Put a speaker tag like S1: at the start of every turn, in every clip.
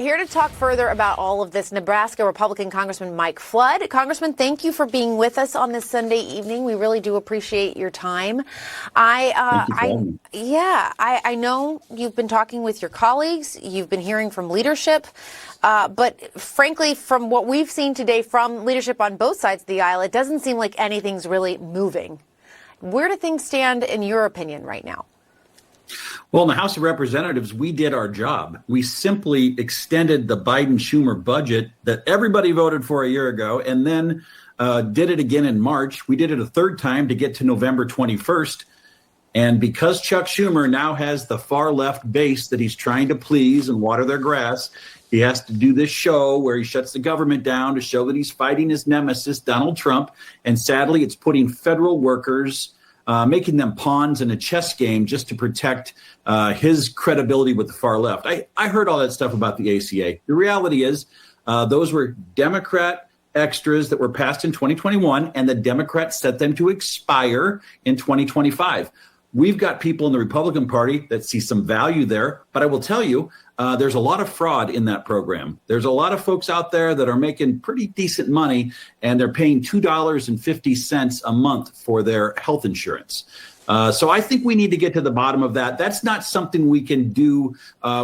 S1: Here to talk further about all of this, Nebraska Republican Congressman Mike Flood. Congressman, thank you for being with us on this Sunday evening. We really do appreciate your time. I know you've been talking with your colleagues. You've been hearing from leadership. But frankly, from what we've seen today from leadership on both sides of the aisle, it doesn't seem like anything's really moving. Where do things stand in your opinion right now?
S2: Well, in the House of Representatives, we did our job. We simply extended the Biden-Schumer budget that everybody voted for a year ago, and then did it again in March. We did it a third time to get to November 21st. And because Chuck Schumer now has the far left base that he's trying to please and water their grass, he has to do this show where he shuts the government down to show that he's fighting his nemesis, Donald Trump. And sadly, it's putting federal workers, making them pawns in a chess game just to protect his credibility with the far left. I heard all that stuff about the ACA. The reality is those were Democrat extras that were passed in 2021, and the Democrats set them to expire in 2025. We've got people in the Republican Party that see some value there, but I will tell you, there's a lot of fraud in that program. There's a lot of folks out there that are making pretty decent money, and they're paying $2.50 a month for their health insurance. So I think we need to get to the bottom of that. That's not something we can do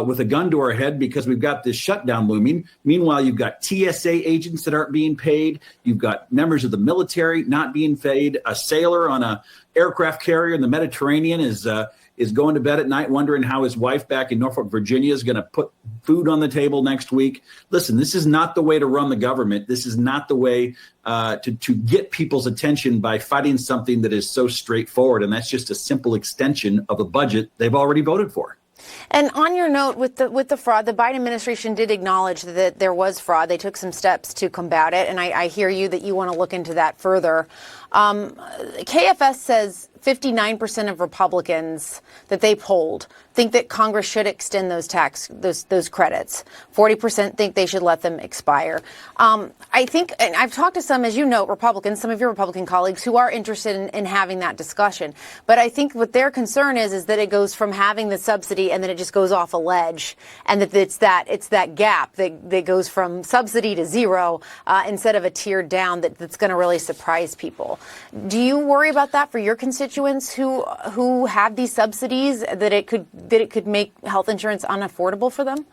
S2: with a gun to our head because we've got this shutdown looming. Meanwhile, you've got TSA agents that aren't being paid. You've got members of the military not being paid. A sailor on a aircraft carrier in the Mediterranean is going to bed at night wondering how his wife back in Norfolk, Virginia is going to put food on the table next week. Listen, this is not the way to run the government. This is not the way to get people's attention by fighting something that is so straightforward. And that's just a simple extension of a budget they've already voted for.
S1: And on your note with the fraud, the Biden administration did acknowledge that there was fraud. They took some steps to combat it. And I hear you that you want to look into that further. KFS says 59% of Republicans that they polled think that Congress should extend those those credits. 40% think they should let them expire. I think, and I've talked to some, as you know, Republicans, some of your Republican colleagues who are interested in having that discussion. But I think what their concern is that it goes from having the subsidy and then it just goes off a ledge, and that it's that gap that goes from subsidy to zero instead of a tiered down that's going to really surprise people. Do you worry about that for your constituents who have these subsidies, that it could make health insurance unaffordable for them?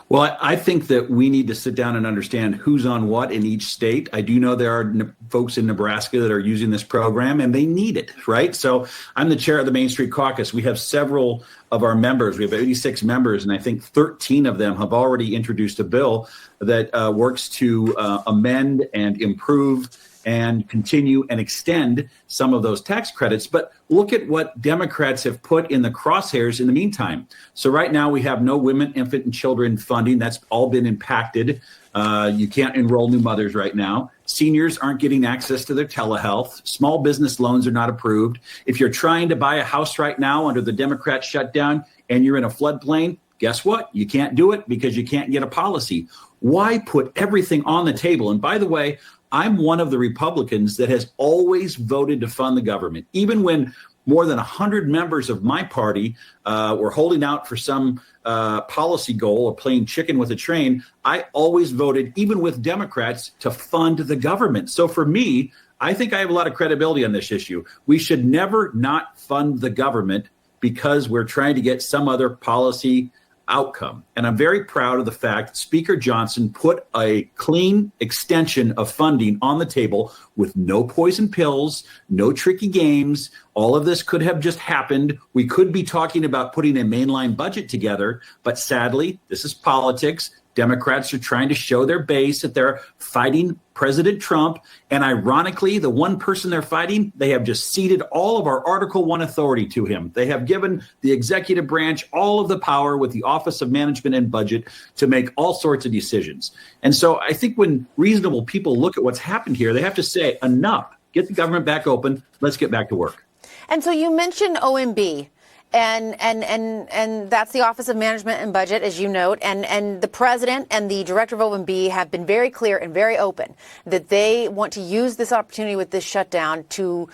S2: Well, I think that we need to sit down and understand who's on what in each state. I do know there are folks in Nebraska that are using this program and they need it, right? So I'm the chair of the Main Street Caucus. We have several of our members. We have 86 members, and I think 13 of them have already introduced a bill that works to amend and improve and continue and extend some of those tax credits. But look at what Democrats have put in the crosshairs in the meantime. So right now we have no women, infant, and children funding. That's all been impacted. You can't enroll new mothers right now. Seniors aren't getting access to their telehealth. Small business loans are not approved. If you're trying to buy a house right now under the Democrat shutdown and you're in a floodplain, guess what? You can't do it because you can't get a policy. Why put everything on the table? And by the way, I'm one of the Republicans that has always voted to fund the government. Even when more than 100 members of my party were holding out for some policy goal or playing chicken with a train, I always voted, even with Democrats, to fund the government. So for me, I think I have a lot of credibility on this issue. We should never not fund the government because we're trying to get some other policy outcome. And I'm very proud of the fact that Speaker Johnson put a clean extension of funding on the table with no poison pills, no tricky games. All of this could have just happened. We could be talking about putting a mainline budget together, but sadly, this is politics. Democrats are trying to show their base that they're fighting President Trump. And ironically, the one person they're fighting, they have just ceded all of our Article 1 authority to him. They have given the executive branch all of the power with the Office of Management and Budget to make all sorts of decisions. And so I think when reasonable people look at what's happened here, they have to say, enough, get the government back open. Let's get back to work.
S1: And so you mentioned OMB. And that's the Office of Management and Budget, as you note, and the president and the director of OMB have been very clear and very open that they want to use this opportunity with this shutdown to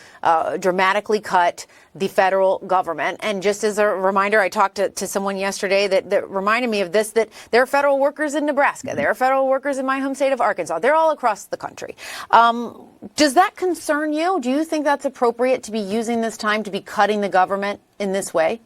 S1: dramatically cut the federal government. And just as a reminder, I talked to someone yesterday that reminded me of this, that there are federal workers in Nebraska. There are federal workers in my home state of Arkansas. They're all across the country. Does that concern you? Do you think that's appropriate to be using this time to be cutting the government in this way?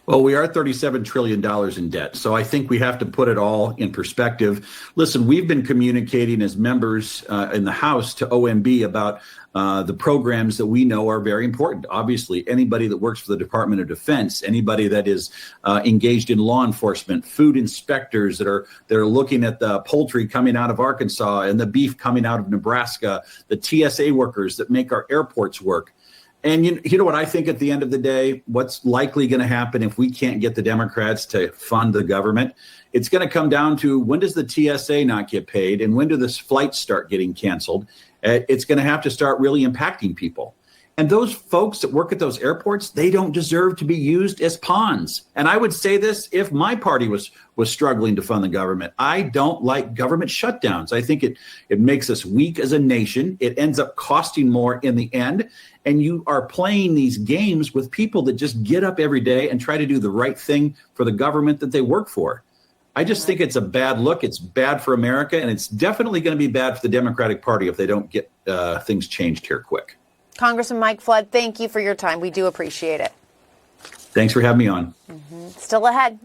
S2: Well, we are $37 trillion in debt, so I think we have to put it all in perspective. Listen, we've been communicating as members in the House to OMB about the programs that we know are very important. Obviously, anybody that works for the Department of Defense, anybody that is engaged in law enforcement, food inspectors that are looking at the poultry coming out of Arkansas and the beef coming out of Nebraska, the TSA workers that make our airports work. And you know what I think at the end of the day, what's likely going to happen if we can't get the Democrats to fund the government? It's going to come down to, when does the TSA not get paid and when do the flights start getting canceled? It's going to have to start really impacting people. And those folks that work at those airports, they don't deserve to be used as pawns. And I would say this, if my party was struggling to fund the government, I don't like government shutdowns. I think it makes us weak as a nation. It ends up costing more in the end. And you are playing these games with people that just get up every day and try to do the right thing for the government that they work for. I just think it's a bad look. It's bad for America. And it's definitely going to be bad for the Democratic Party if they don't get things changed here quick.
S1: Congressman Mike Flood, thank you for your time. We do appreciate it.
S2: Thanks for having me on.
S1: Still ahead.